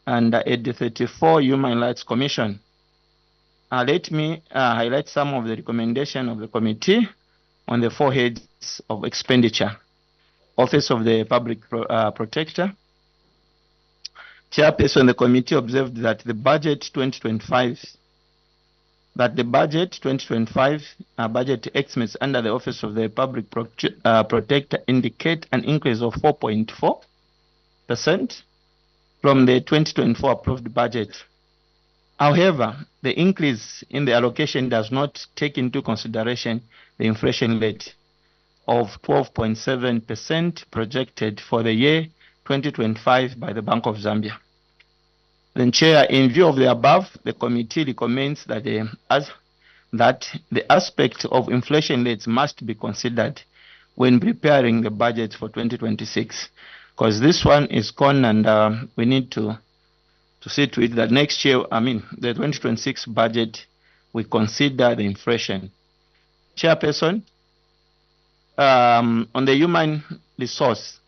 and at the 34 Human Rights Commission. Let me highlight some of the recommendations of the committee on the 4 heads of expenditure. Office of the Public Protector. Chairperson, the committee observed that the budget 2025 budget estimates under the Office of the Public Protector indicate an increase of 4.4% from the 2024 approved budget. However, the increase in the allocation does not take into consideration the inflation rate of 12.7% projected for the year 2025 by the Bank of Zambia. Then, Chair, in view of the above, the committee recommends that the aspect of inflation rates must be considered when preparing the budget for 2026, because this one is gone, and we need to see to it that next year, the 2026 budget, we consider the inflation. Chairperson, on the human resource,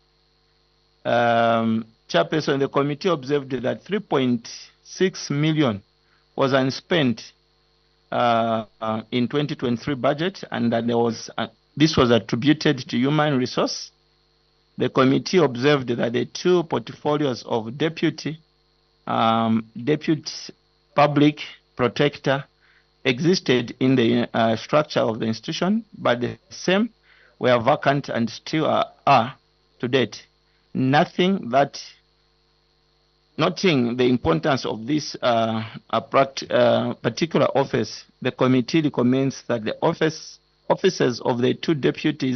Chairperson, the committee observed that 3.6 million was unspent in 2023 budget, and that this was attributed to human resource. The committee observed that the 2 portfolios of deputy public protector existed in the structure of the institution, but the same were vacant and still are to date. Noting the importance of this particular office, the committee recommends that the offices of the 2 deputy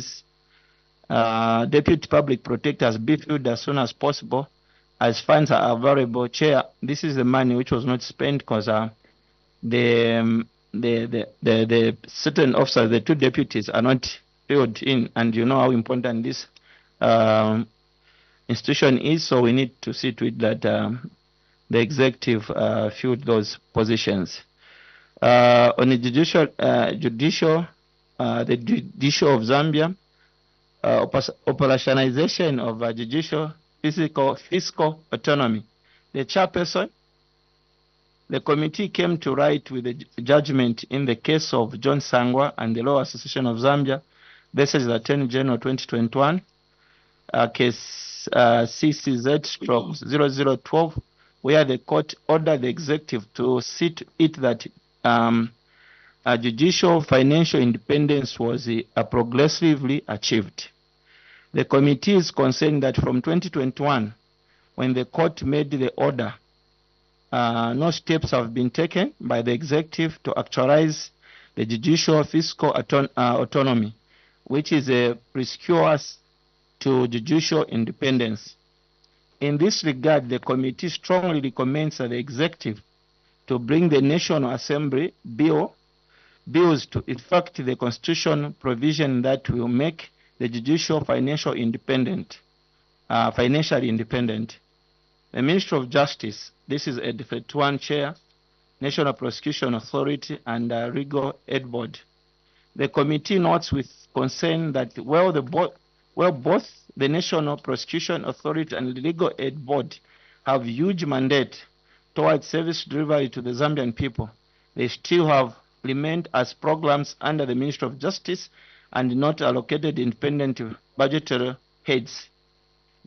public protectors be filled as soon as possible, as funds are available. Chair, this is the money which was not spent because the certain officers, the 2 deputies, are not filled in, and you know how important this institution is, so we need to see to it that the executive filled those positions. On the judicial of Zambia, operationalization of judicial fiscal autonomy. The chairperson, the committee came to right with a judgment in the case of John Sangwa and the Law Association of Zambia versus the Attorney General 2021, case CCZ/0012, where the court ordered the executive to see to it that judicial financial independence was progressively achieved. The committee is concerned that from 2021, when the court made the order, no steps have been taken by the executive to actualize the judicial fiscal autonomy, which is a precursor to judicial independence. In this regard, the committee strongly recommends the executive to bring the National Assembly bills to effect the constitutional provision that will make the judicial financially independent. The Ministry of Justice, this is a 31 chair, National Prosecution Authority, and Legal Aid Board. The committee notes with concern that while both the National Prosecution Authority and the Legal Aid Board have huge mandate towards service delivery to the Zambian people, they still have remained as programs under the Ministry of Justice and not allocated independent budgetary heads.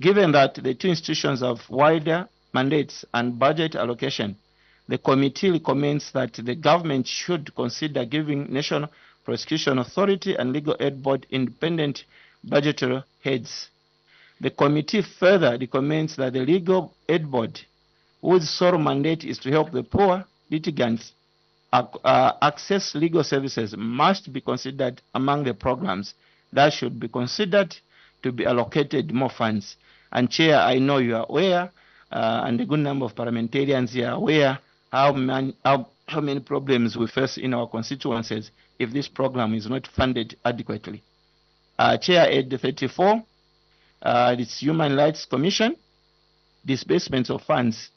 Given that the 2 institutions have wider mandates and budget allocation, the committee recommends that the government should consider giving National Prosecution Authority and Legal Aid Board independent budgetary heads. The committee further recommends that the Legal Aid Board, whose sole mandate is to help the poor litigants access legal services, must be considered among the programs that should be considered to be allocated more funds. And Chair, I know you are aware, and a good number of parliamentarians here are aware how many problems we face in our constituencies if this program is not funded adequately. Chair, at 34, it's Human Rights Commission, disbursements of funds.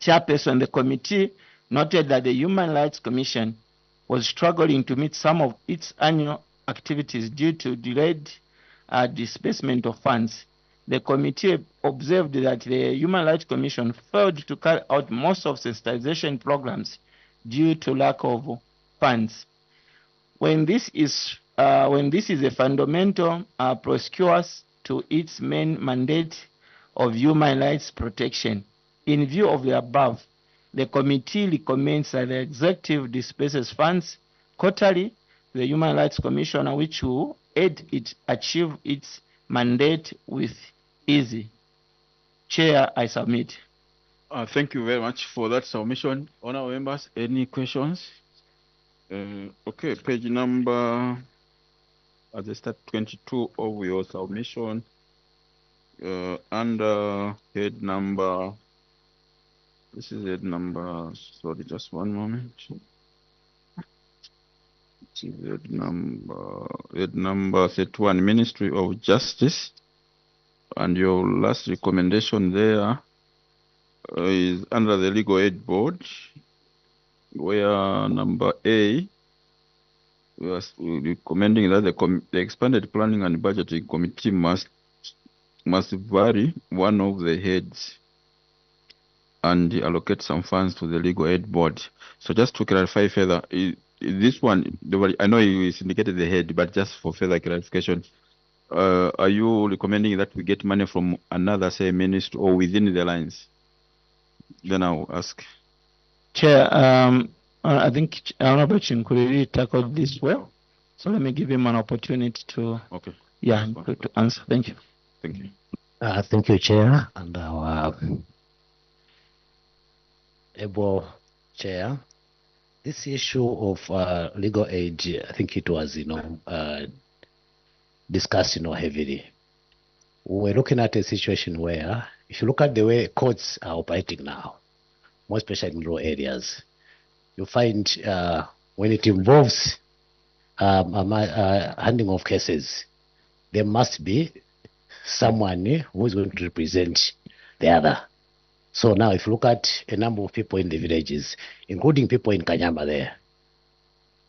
Chairperson, the committee noted that the Human Rights Commission was struggling to meet some of its annual activities due to delayed disbursement of funds. the committee observed that the Human Rights Commission failed to carry out most of sensitization programs due to lack of funds. When this is a fundamental prosecutors to its main mandate of human rights protection. In view of the above, the committee recommends that the executive disperses funds quarterly to the Human Rights Commission, which will aid it achieve its mandate with ease. Chair, I submit. Thank you very much for that submission. Honourable members, any questions? Okay, page number, at the start 22 of your submission, under head number, this is head number, sorry, just one moment. This is head number 31, Ministry of Justice, and your last recommendation there is under the Legal Aid Board, where number A, we are recommending that the expanded planning and budgeting committee must vary one of the heads and allocate some funds to the Legal Aid Board. So just to clarify further, this one, I know you indicated the head, but just for further clarification, are you recommending that we get money from another, say, ministry or within the lines? Then I'll ask. Chair, I think Honorable Chinkuriri tackled this well, so let me give him an opportunity to, to answer. Thank you. Thank you. Thank you, Chair, and our able Chair. This issue of legal aid, I think it was, discussed, heavily. We're looking at a situation where, if you look at the way courts are operating now, more especially in rural areas, you find when it involves handling of cases, there must be someone who is going to represent the other. So now if you look at a number of people in the villages, including people in Kanyamba there,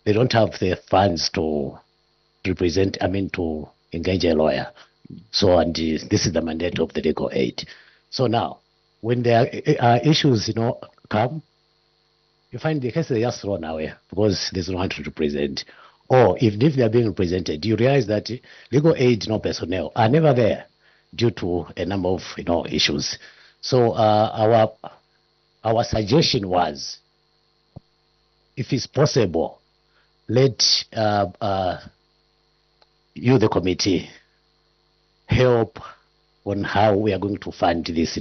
they don't have the funds to represent, to engage a lawyer. So, and this is the mandate of the legal aid. So now, when there are issues, come, you find the cases are just thrown away because there's no one to represent. Or if they are being represented, you realize that legal aid personnel are never there due to a number of issues. So our suggestion was, if it's possible, let you, the committee, help on how we are going to fund this,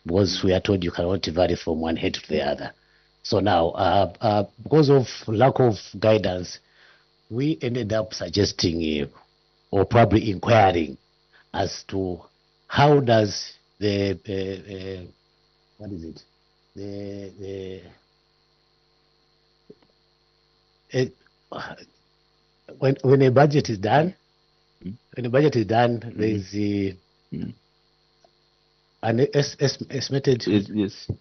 because we are told you cannot vary from one head to the other. So now, because of lack of guidance, we ended up suggesting or probably inquiring as to how does what is it? When a budget is done, there is an estimated. Yes.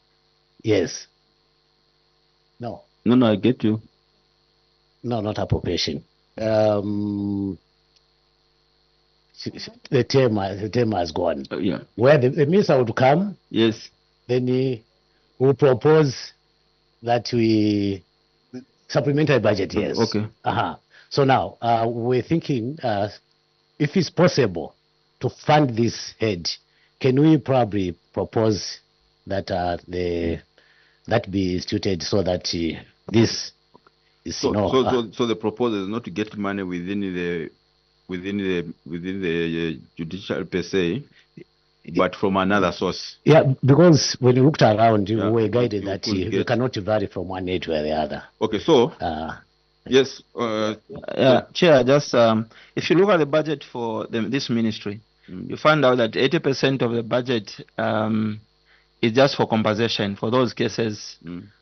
Yes. No, I get you. No, not appropriation. The term has gone. Yeah. Where the minister would come. Yes. Then he will propose that we supplementary budget. Yes. Okay. So now we're thinking if it's possible to fund this head, can we probably propose that that be instituted so that this is so the proposal is not to get money within the judicial per se, but from another source. Yeah, because when you looked around, we were guided that you cannot vary from one aid to the other. Okay, so yes, Chair, just if you look at the budget for this ministry, you find out that 80% of the budget is just for compensation for those cases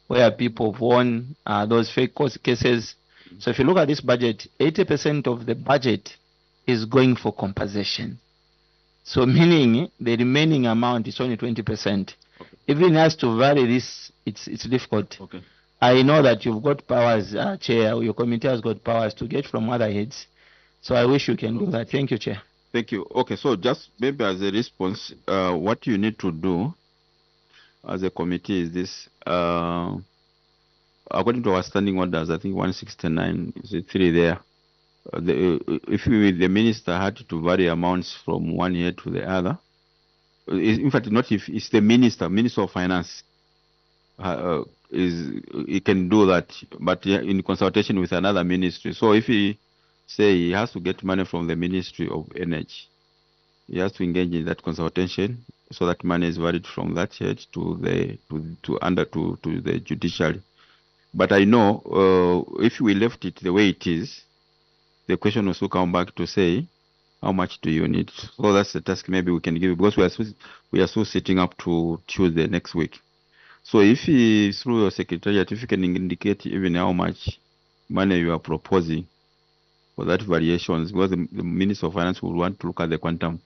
where people have won those fake court cases. So if you look at this budget, 80% of the budget is going for compensation. So meaning the remaining amount is only 20%. Even as to vary this, it's difficult. Okay. I know that you've got powers, Chair, your committee has got powers to get from other heads. So I wish you can do that. Thank you, Chair. Thank you. Okay, so just maybe as a response, what you need to do as a committee is this. According to our standing orders, I think 169 is 3 there. If the minister had to vary amounts from one year to the other, in fact, not if it's the minister of finance, he can do that, but in consultation with another ministry. So if he say he has to get money from the Ministry of Energy, he has to engage in that consultation, so that money is varied from that head to the judiciary. But I know if we left it the way it is, the question will come back to say, how much do you need? So that's the task maybe we can give, because we are still sitting up to Tuesday next week. So if through your secretariat, if you can indicate even how much money you are proposing for that variations, because the Minister of Finance will want to look at the quantum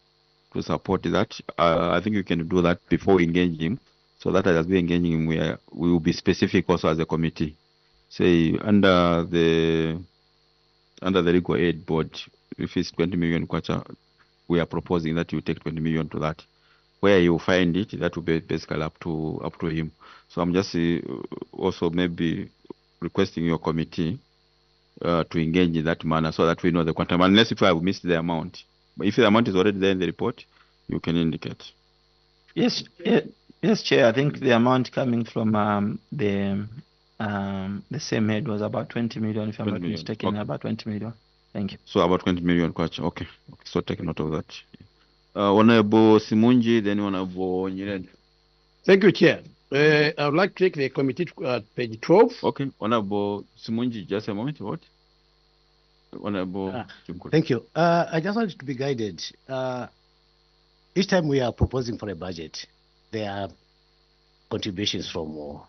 to support that. I think you can do that before engaging, so that as we engaging him, we will be specific also as a committee. Say under the legal aid board, if it's 20 million kwacha, we are proposing that you take 20 million to that. Where you find it, that will be basically up to him. So I'm just also maybe requesting your committee to engage in that manner, so that we know the quantum, unless if I have missed the amount. But if the amount is already there in the report, you can indicate. Yes, Chair. I think the amount coming from the same head was about 20 million, if I'm not mistaken. Okay. About 20 million. Thank you. So about 20 million kwacha. Okay. So take note of that. Honorable Simunji, then Honorable Nyirenda. Thank you, Chair. I would like to take the committee to page 12. Okay. Honorable Simunji, just a moment. What? Honorable. Thank you. I just wanted to be guided. Each time we are proposing for a budget, there are contributions from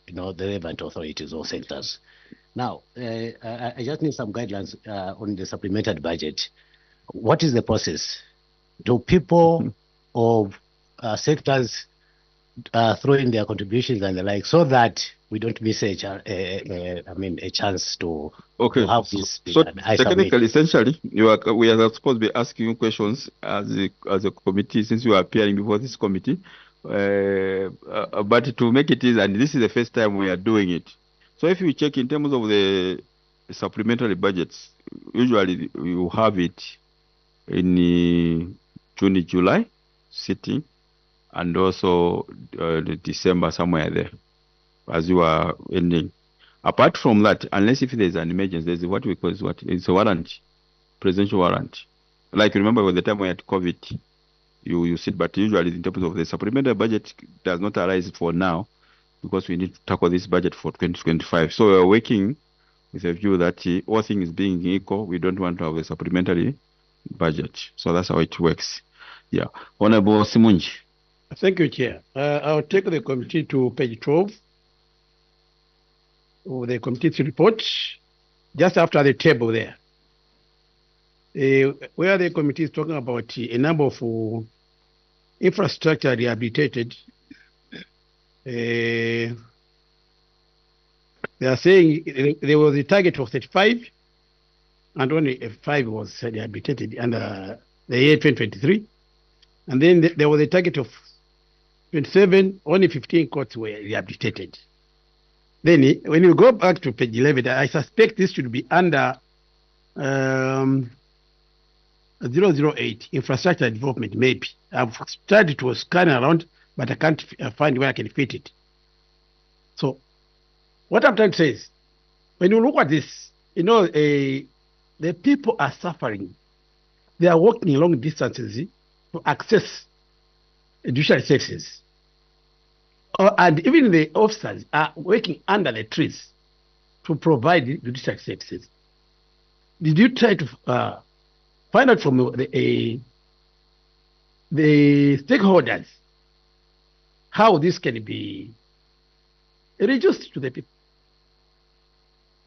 the relevant authorities or sectors. Now, I just need some guidelines on the supplemented budget. What is the process? Do people of sectors throw in their contributions and the like, so that we don't miss a chance to have this? So technically, essentially, we are supposed to be asking you questions as a committee, since you are appearing before this committee. But to make it easy, and this is the first time we are doing it. So if you check in terms of the supplementary budgets, usually you have it in June, July sitting, and also December somewhere there, as you are ending. Apart from that, unless if there's an emergency, there's what we call it's a warrant, presidential warrant. Like remember when the time we had COVID, you sit, but usually in terms of the supplementary budget does not arise for now, because we need to tackle this budget for 2025. So we're working with a view that all things being equal, we don't want to have a supplementary budget. So that's how it works. Yeah. Honorable Simunji. Thank you, Chair. I'll take the committee to page 12 of the committee's report, just after the table there, where the committee is talking about a number of infrastructure rehabilitated. They are saying there was a target of 35, and only 5 was rehabilitated under the year 2023. And then there was a target of 27, only 15 courts were rehabilitated. Then when you go back to page 11, I suspect this should be under 008, infrastructure development, maybe. I've tried to scan around, but I can't find where I can fit it. So what I'm trying to say is, when you look at this, the people are suffering. They are walking long distances to access judicial services. And even the officers are working under the trees to provide judicial services. Did you try to find out from the stakeholders how this can be reduced to the people?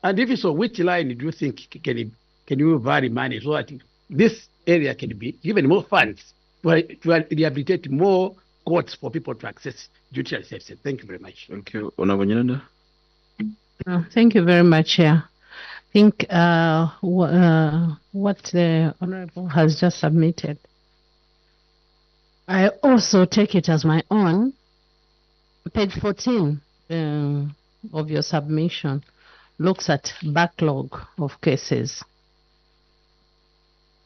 And if so, which line do you think can you vary money so that this area can be given more funds to rehabilitate more courts for people to access judicial services? Thank you very much. Thank you. Honorable Nyirenda. Thank you very much, Chair. think what the Honorable has just submitted, I also take it as my own. Page 14 of your submission looks at backlog of cases.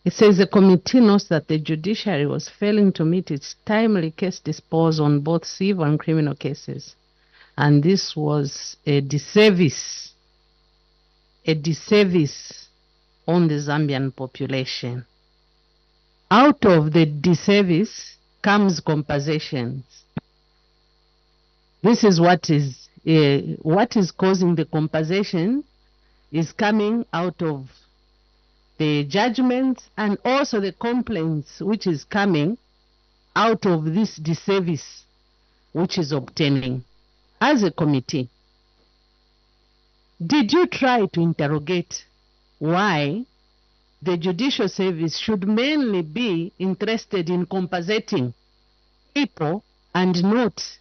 It says the committee notes that the judiciary was failing to meet its timely case disposal on both civil and criminal cases. And this was a disservice on the Zambian population. Out of the disservice comes compensations. This is what is causing the compensation is coming out of the judgments and also the complaints which is coming out of this disservice which is obtaining. As a committee, did you try to interrogate why the judicial service should mainly be interested in compensating people and not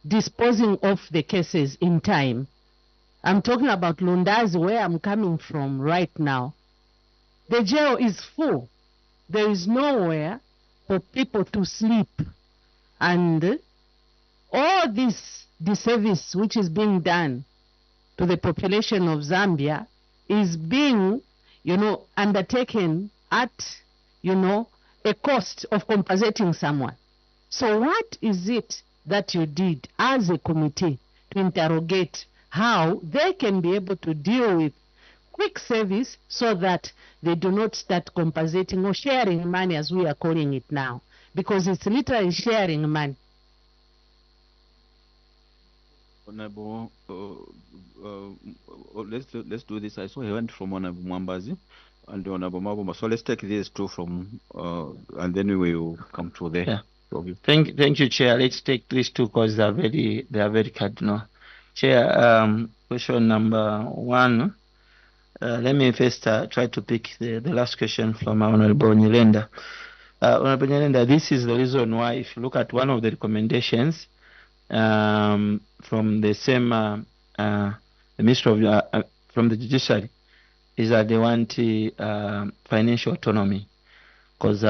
disposing of the cases in time? I'm talking about Lundazi, where I'm coming from right now. The jail is full. There is nowhere for people to sleep. And all this disservice which is being done to the population of Zambia is being, undertaken at, a cost of compensating someone. So what is it that you did as a committee to interrogate how they can be able to deal with quick service so that they do not start compensating or sharing money as we are calling it now? Because it's literally sharing money. Honorable, let's do this. I saw he went from Honorable Mwambazi and Honorable Mabuma. So let's take these two from, and then we will come to the. Yeah. Thank you, Chair. Let's take these two because they are very cardinal. Chair, question number 1. Let me first try to pick the last question from Honorable Nyilenda. Honorable Nyilenda, this is the reason why, if you look at one of the recommendations from the same the Minister of from the Judiciary, is that they want financial autonomy, because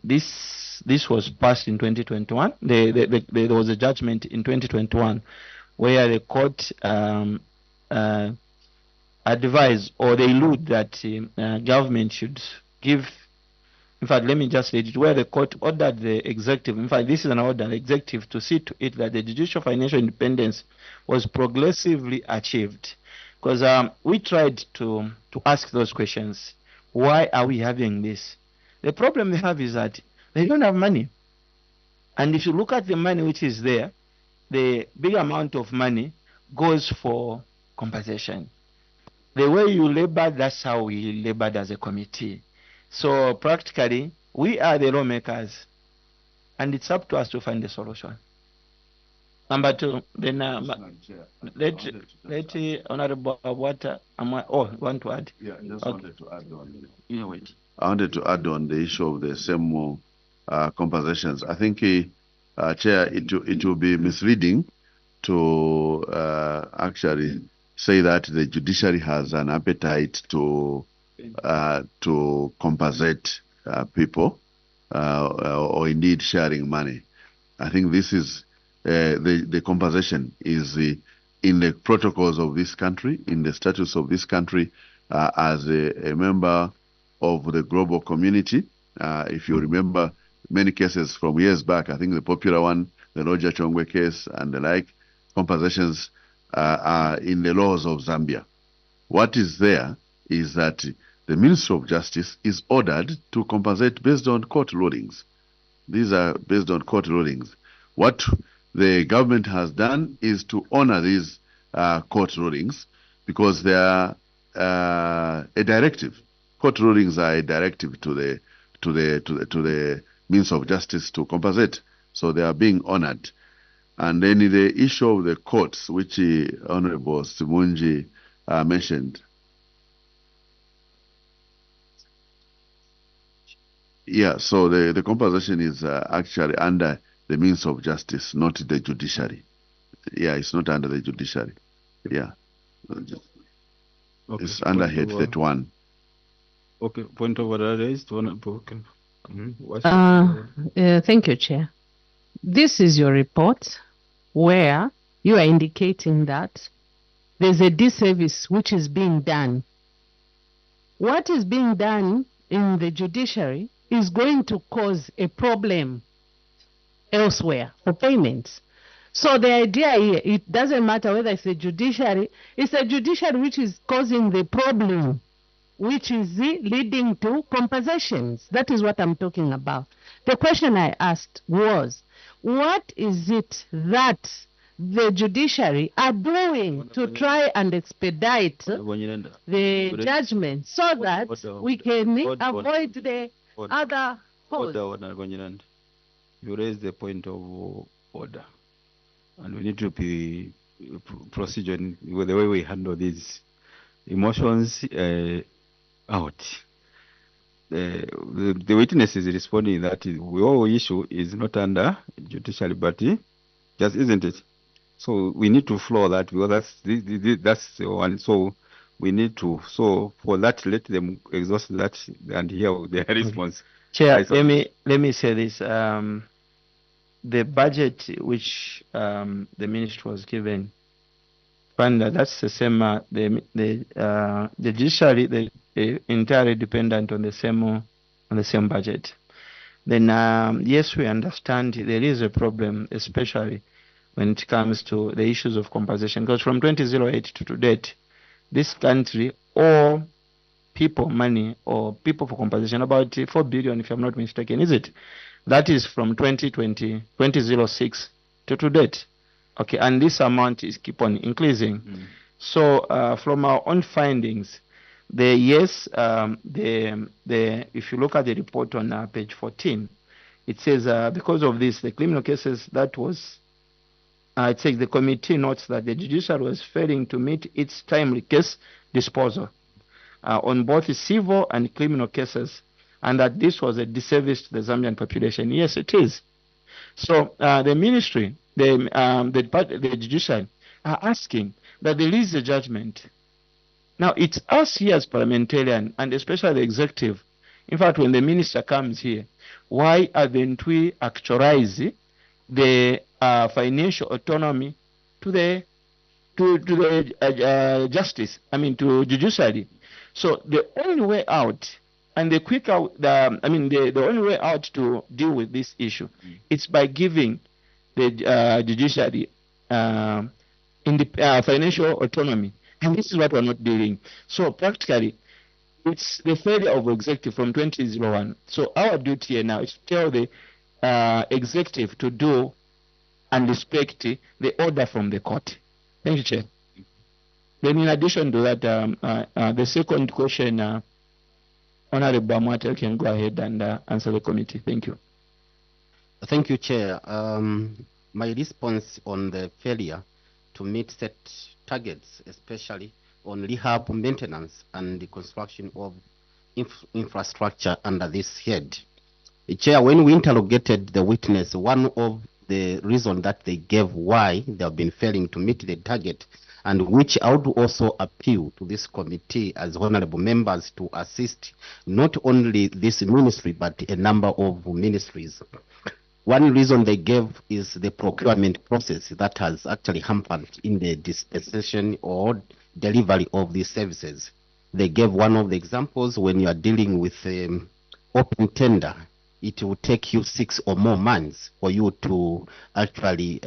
this was passed in 2021. There was a judgment in 2021 where the court advised, or they allude that government should give. In fact, let me just read it, where the court ordered the executive, in fact, this is an order, the executive to see to it that the judicial financial independence was progressively achieved. Because we tried to ask those questions. Why are we having this? The problem they have is that they don't have money. And if you look at the money which is there, the big amount of money goes for compensation. The way you labor, that's how we labored as a committee. So practically, we are the lawmakers, and it's up to us to find a solution. Number 2, then let Honorable Water. Want to add? Yeah, just wanted to add on. Yeah, wait. I wanted to add on the issue of the same compensations. I think, Chair, it will be misleading to actually say that the judiciary has an appetite to compensate people or indeed sharing money. I think this is the compensation is in the protocols of this country, in the status of this country as a member of the global community. If you remember many cases from years back, I think the popular one, the Roger Chongwe case and the like, compensations are in the laws of Zambia. What is there is that the Minister of Justice is ordered to compensate based on court rulings. These are based on court rulings. What the government has done is to honor these court rulings because they are a directive. Court rulings are a directive to the Minister of Justice to compensate. So they are being honored. And then the issue of the courts, which Honorable Simunji mentioned. Yeah, so the compensation is actually under the means of justice, not the judiciary. Yeah, it's not under the judiciary. Yeah. Okay. It's under Point head of order. 31. Okay, point of order raised. Okay. What's Thank you, Chair. This is your report where you are indicating that there's a disservice which is being done. What is being done in the judiciary is going to cause a problem elsewhere for payments. So the idea here, it doesn't matter whether it's a judiciary which is causing the problem, which is leading to compensations. That is what I'm talking about. The question I asked was, what is it that the judiciary are doing to try and expedite the judgment so that we can avoid the other cause? You raised the point of order, and we need to be procedural with the way we handle these emotions out. The witness is responding that our issue is not under judiciary, but just isn't it? So we need to flow that, because that's the one. So we need to. So for that, let them exhaust that and hear their response. Chair, let me say this. The budget which the minister was given, that's the same. The judiciary, entirely dependent on the same budget. Then yes, we understand there is a problem, especially when it comes to the issues of compensation, because from 2008 to date, this country, all people money or people for compensation, about 4 billion, if I'm not mistaken, is it? That is from 2006 to date. Okay, and this amount is keep on increasing. So from our own findings, if you look at the report on page 14, it says because of this, the criminal cases that was, it says the committee notes that the judiciary was failing to meet its timely case disposal on both civil and criminal cases, and that this was a disservice to the Zambian population. Yes, it is. So the ministry, the judiciary are asking that there is a judgment. Now, it's us here as parliamentarian, and especially the executive. In fact, when the minister comes here, why haven't we actualized the financial autonomy to the justice? I mean, to judiciary. So the only way out, and the quick out, the only way out to deal with this issue, it's by giving the judiciary financial autonomy, and this is what we're not doing. So practically, it's the failure of executive from 2001. So our duty here now is to tell the executive to do and respect the order from the court. Thank you, Chair. Then in addition to that, the second question, Honorable Amwata, can go ahead and answer the committee. Thank you. Thank you, Chair. My response on the failure to meet set targets, especially on rehab maintenance and the construction of infrastructure under this head. Chair, when we interrogated the witness, one of the reasons that they gave why they have been failing to meet the target, and which I would also appeal to this committee as honorable members to assist not only this ministry but a number of ministries. One reason they gave is the procurement process that has actually hampered in the dispensation or delivery of these services. They gave one of the examples: when you are dealing with open tender, it will take you 6 or more months for you to actually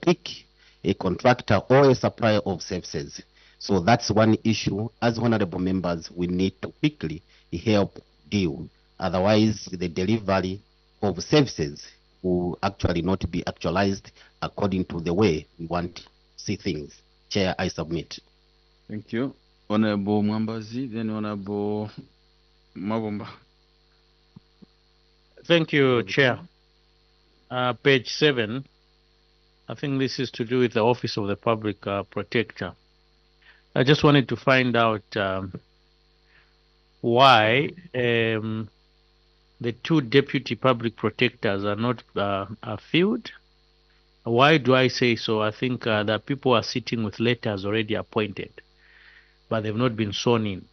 pick a contractor or a supplier of services. So that's one issue. As honorable members, we need to quickly help deal. Otherwise, the delivery of services will actually not be actualized according to the way we want to see things. Chair, I submit. Thank you. Honorable Mwambazi, then Honorable Mabomba. Thank you, Chair. Page 7. I think this is to do with the Office of the Public Protector. I just wanted to find out why the 2 deputy public protectors are not filled. Why do I say so? I think that people are sitting with letters already appointed. but they've not been sworn in.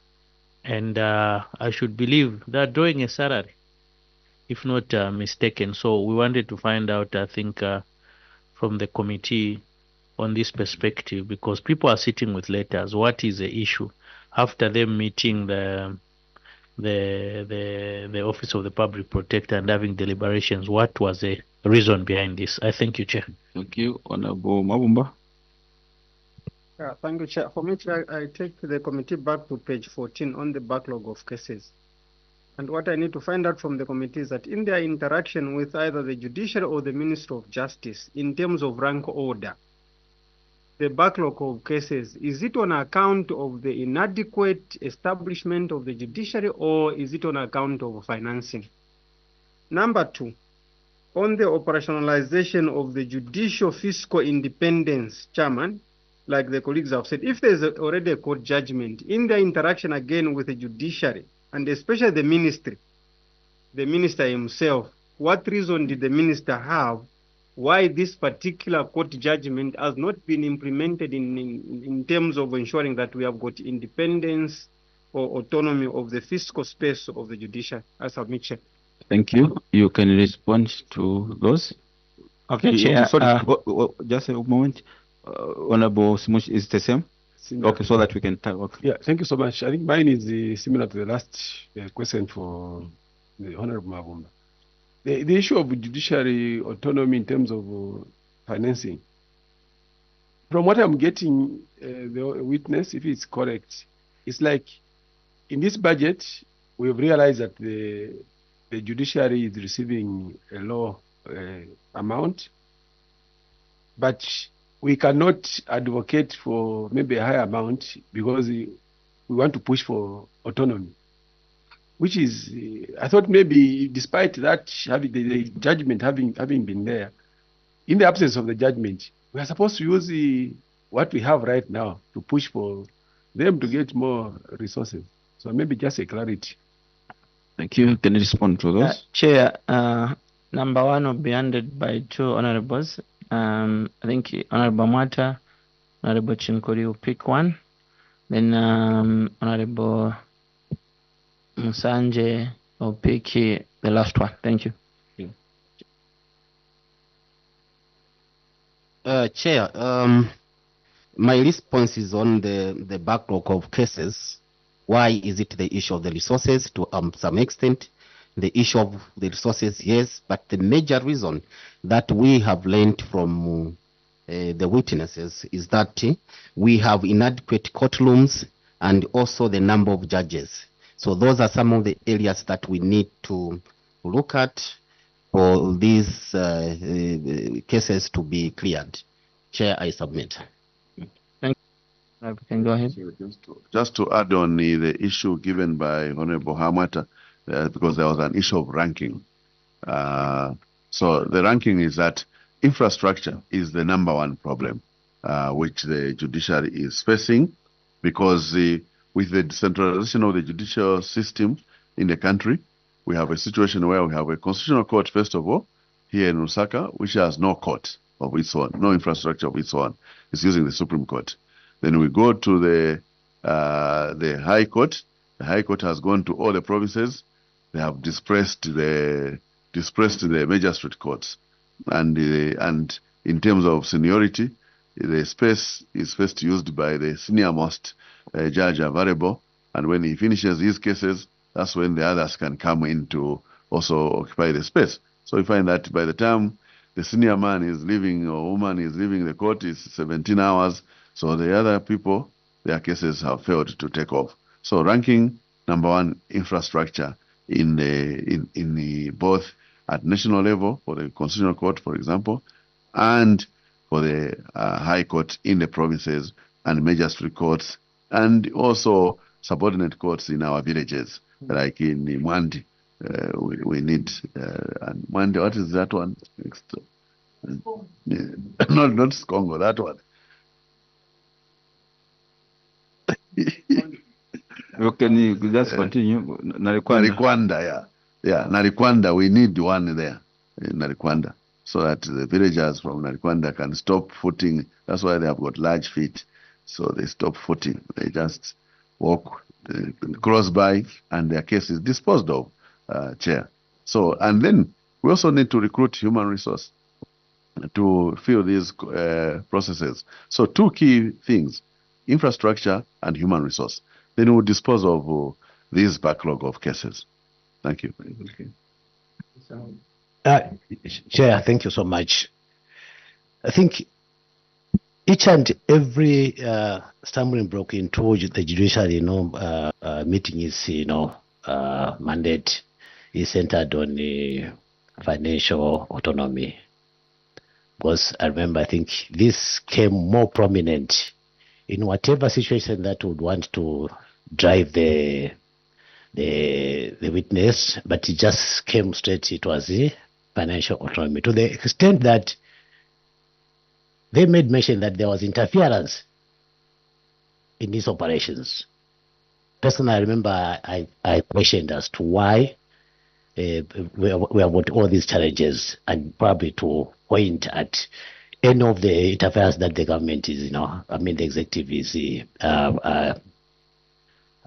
And I should believe they're drawing a salary, if not mistaken. So we wanted to find out, I think, from the committee on this perspective, because people are sitting with letters. What is the issue after them meeting the Office of the Public Protector and having deliberations? What was the reason behind this? I thank you, Chair. Thank you, Honorable Mabumba. Thank you, Chair. For me, Chair, I take the committee back to page 14 on the backlog of cases. And what I need to find out from the committee is that in their interaction with either the judiciary or the Minister of Justice, in terms of rank order, the backlog of cases, is it on account of the inadequate establishment of the judiciary, or is it on account of financing? Number two, on the operationalization of the judicial fiscal independence, Chairman, like the colleagues have said, if there's already a court judgment, in their interaction again with the judiciary, and especially the ministry, the minister himself, what reason did the minister have why this particular court judgment has not been implemented in terms of ensuring that we have got independence or autonomy of the fiscal space of the judiciary? I submit, Chair. Thank you. You can respond to those. Okay, Chair. Sorry, just a moment. Honorable Smush, is the same? Similar. Okay, so that we can talk. Yeah, thank you so much. I think mine is similar to the last question for the Honorable Mabumba. The issue of judiciary autonomy in terms of financing. From what I'm getting, the witness, if it's correct, it's like in this budget, we've realized that the judiciary is receiving a low amount, but we cannot advocate for maybe a higher amount because we want to push for autonomy, which is, I thought maybe despite that, having the judgment having been there, in the absence of the judgment, we are supposed to use what we have right now to push for them to get more resources. So maybe just a clarity. Thank you. Can you respond to those? Chair, number one will be handed by two honorables. I think Honorable Mata, Honorable Chinkori will pick one. Then Honorable Musanje will pick the last one. Thank you. Chair, my response is on the backlog of cases. Why is it the issue of the resources? To some extent, the issue of the resources, yes, but the major reason that we have learned from the witnesses is that we have inadequate courtrooms and also the number of judges. So those are some of the areas that we need to look at for these cases to be cleared. Chair, I submit. Thank you. Can go ahead. Just to add on the issue given by Honorable Hamata, because there was an issue of ranking. So the ranking is that infrastructure is the number one problem which the judiciary is facing, because with the decentralization of the judicial system in the country, we have a situation where we have a constitutional court, first of all, here in Lusaka, which has no court of its own, no infrastructure of its own. It's using the Supreme Court. Then we go to the High Court. The High Court has gone to all the provinces. They have dispersed the magistrate courts, and in terms of seniority, the space is first used by the senior most judge available, and when he finishes his cases, that's when the others can come in to also occupy the space. So you find that by the time the senior man is leaving or woman is leaving the court, it's 17 hours. So the other people, their cases have failed to take off. So ranking, number one, infrastructure in the both at national level for the Constitutional Court, for example, and for the High Court in the provinces and magistrate courts, and also subordinate courts in our villages, like in Mwandi. We need and Mwandi. What is that one? Not Congo. That one. Can you just continue? Narikwanda, yeah, Narikwanda. We need one there in Narikwanda, so that the villagers from Narikwanda can stop footing. That's why they have got large feet, so they stop footing. They just walk close by, and their case is disposed of, Chair. So, and then we also need to recruit human resource to fill these processes. So, two key things: infrastructure and human resource. Then we'll dispose of this backlog of cases. Thank you. Chair, thank you so much. I think each and every stumbling block into the judiciary, meeting is, mandate is centered on the financial autonomy. Because I remember, I think this came more prominent in whatever situation that would want to drive the witness, but it just came straight. It was the financial autonomy, to the extent that they made mention that there was interference in these operations. Personally, I remember I questioned as to why we have got all these challenges, and probably to point at any of the interference that the government is, the executive is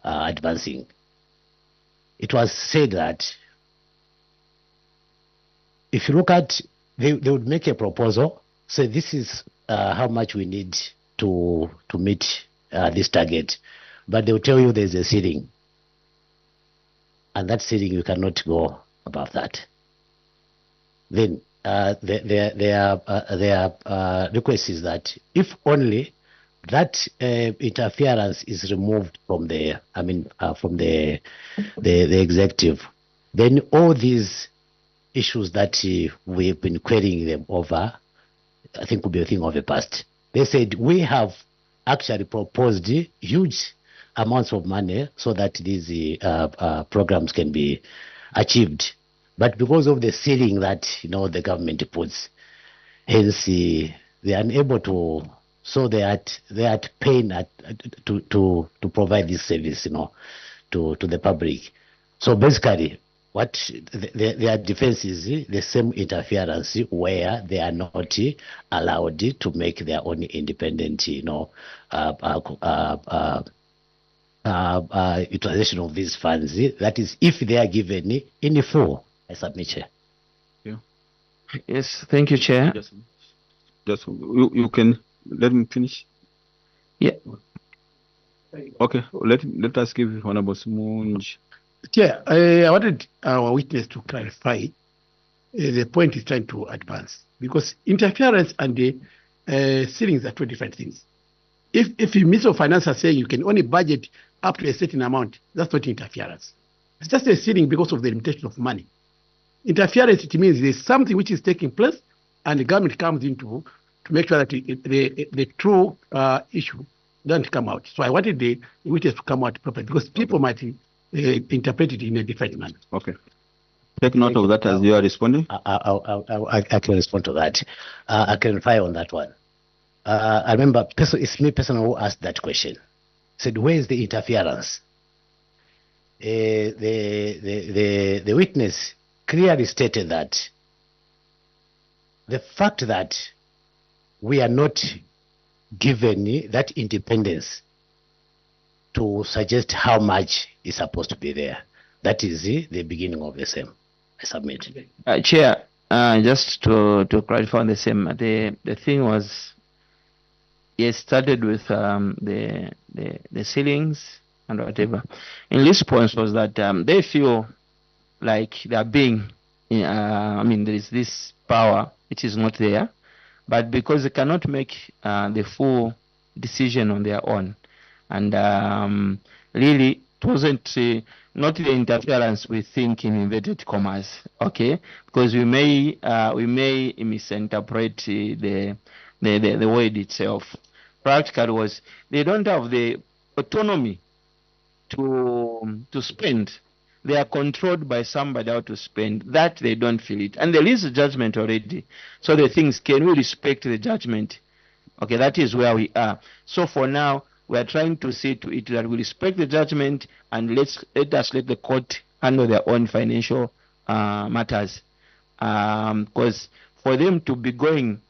advancing. It was said that if you look at, they would make a proposal, say this is how much we need to meet this target, but they will tell you there's a ceiling, and that ceiling you cannot go above that. Then their request is that if only that interference is removed from the executive, then all these issues that we've been querying them over, I think, will be a thing of the past. They said we have actually proposed huge amounts of money so that these programs can be achieved, but because of the ceiling that the government puts, hence they are unable to. So they are at pain to provide this service, to the public. So basically, what their defense is the same interference where they are not allowed to make their own independent, utilization of these funds. That is, if they are given in full. I submit, Chair. Yeah. Yes, thank you, Chair. Just you can let me finish. Yeah. Okay. Let us give Honorable Simunj. Chair, I wanted our witness to clarify the point he's trying to advance, because interference and the ceilings are two different things. If the Minister of Finance are saying you can only budget up to a certain amount, that's not interference. It's just a ceiling because of the limitation of money. Interference, it means there's something which is taking place, and the government comes in to make sure that the true issue doesn't come out. So I wanted the witness to come out properly, because people might interpret it in a different manner. Okay. Take note of that as you are responding. I can respond to that. I can clarify on that one. I remember it's me personally who asked that question. Said, where is the interference? The witness clearly stated that the fact that we are not given that independence to suggest how much is supposed to be there, that is the beginning of the same. I submit. Chair, just to clarify on the same, the thing was, it started with the ceilings and whatever. In response was that they feel like they are being, there is this power which is not there, but because they cannot make the full decision on their own, and really it wasn't not the interference we think in inverted commas, okay? Because we may misinterpret the word itself. Practically was they don't have the autonomy to spend. They are controlled by somebody how to spend. That they don't feel it, and there is a judgment already. So the things, can we respect the judgment? Okay, that is where we are. So for now, we are trying to see to it that we respect the judgment, and let the court handle their own financial matters. Because for them to be going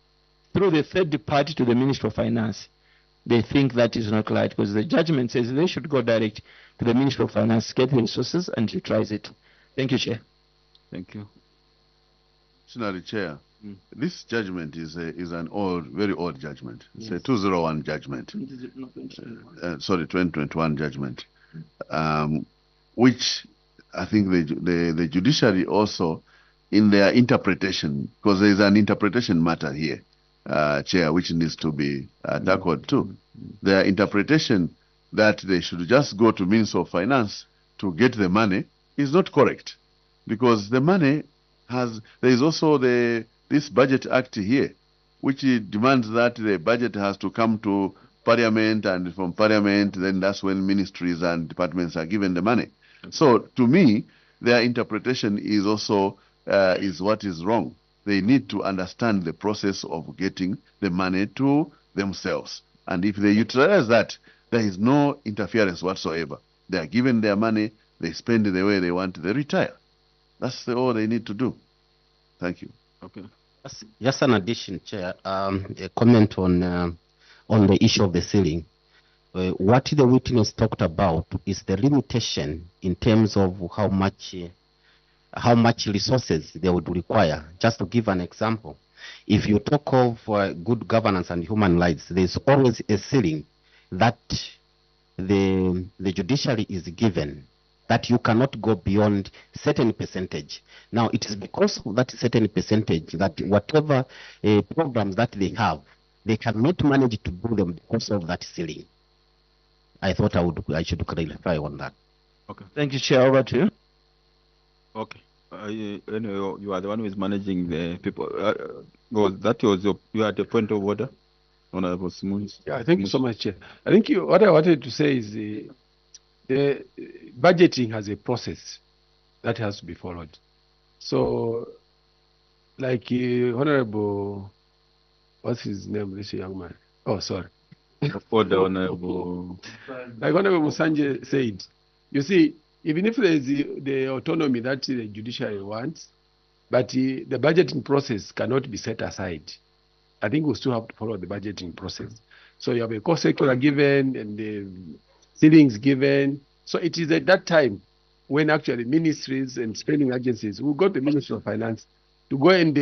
through the third party to the Ministry of Finance, they think that is not right, because the judgment says they should go direct to the Ministry of Finance, get the resources, and utilize it. Thank you, Chair. Thank you. Additionally, Chair, this judgment is an old, very old judgment. It's a 201 judgment. 2021 judgment, which I think the judiciary also, in their interpretation, because there is an interpretation matter here, Chair, which needs to be tackled too. Their interpretation that they should just go to Minister of Finance to get the money is not correct, because the money there is also this Budget Act here, which demands that the budget has to come to Parliament, and from Parliament, then that's when ministries and departments are given the money. So, to me, their interpretation is also is what is wrong. They need to understand the process of getting the money to themselves. And if they utilize that, there is no interference whatsoever. They are given their money, they spend it the way they want, they retire. That's all they need to do. Thank you. Okay. Just an addition, Chair, a comment on the issue of the ceiling. What the witness talked about is the limitation in terms of how much resources they would require. Just to give an example, if you talk of good governance and human rights, there's always a ceiling that the judiciary is given, that you cannot go beyond certain percentage. Now, it is because of that certain percentage that whatever programs that they have, they cannot manage to do them because of that ceiling. I thought I should clarify on that. Okay. Thank you, Chair. Over to you. Okay. Anyway, you are the one who is managing the people. You had a point of order, Honorable Simmons. Yeah, thank you so much, Chair. I think what I wanted to say is the budgeting has a process that has to be followed. So, like Honorable, what's his name, this young man? Oh, sorry. Honorable. Like Honorable Musanje said, you see, even if there is the autonomy that the judiciary wants, but the budgeting process cannot be set aside. I think we still have to follow the budgeting process. So you have a cost sector given and the ceilings given. So it is at that time when actually ministries and spending agencies will go to the Ministry of Finance to go and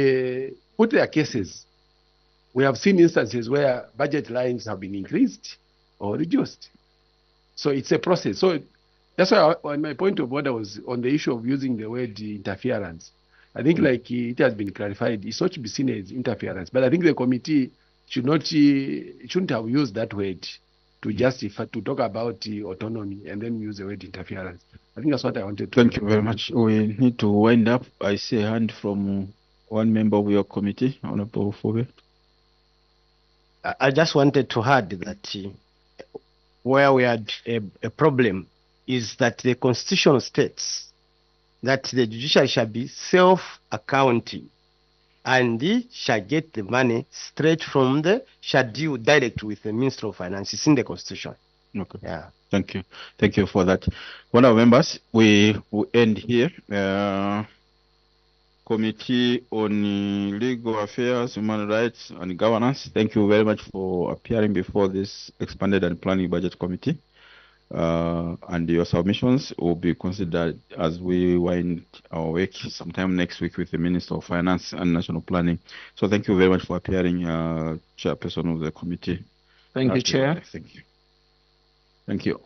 put their cases. We have seen instances where budget lines have been increased or reduced. So it's a process. So that's why my point of order was on the issue of using the word interference. I think like it has been clarified, it's not to be seen as interference, but I think the committee shouldn't have used that word to justify, to talk about autonomy and then use the word interference. I think that's what I wanted to. Thank you very much. We need to wind up. I see a hand from one member of your committee, Honorable Fobe. I just wanted to add that where we had a problem is that the Constitution states that the judiciary shall be self-accounting and shall get the money straight from shall deal direct with the Minister of Finance. It's in the Constitution. Okay. Yeah. Thank you. Thank you for that. Honourable members, we will end here. Committee on Legal Affairs, Human Rights and Governance, thank you very much for appearing before this Expanded and Planning Budget Committee. And your submissions will be considered as we wind our work sometime next week with the Minister of Finance and National Planning. So thank you very much for appearing, Chairperson of the committee. Thank you, Chair. Thank you. Thank you.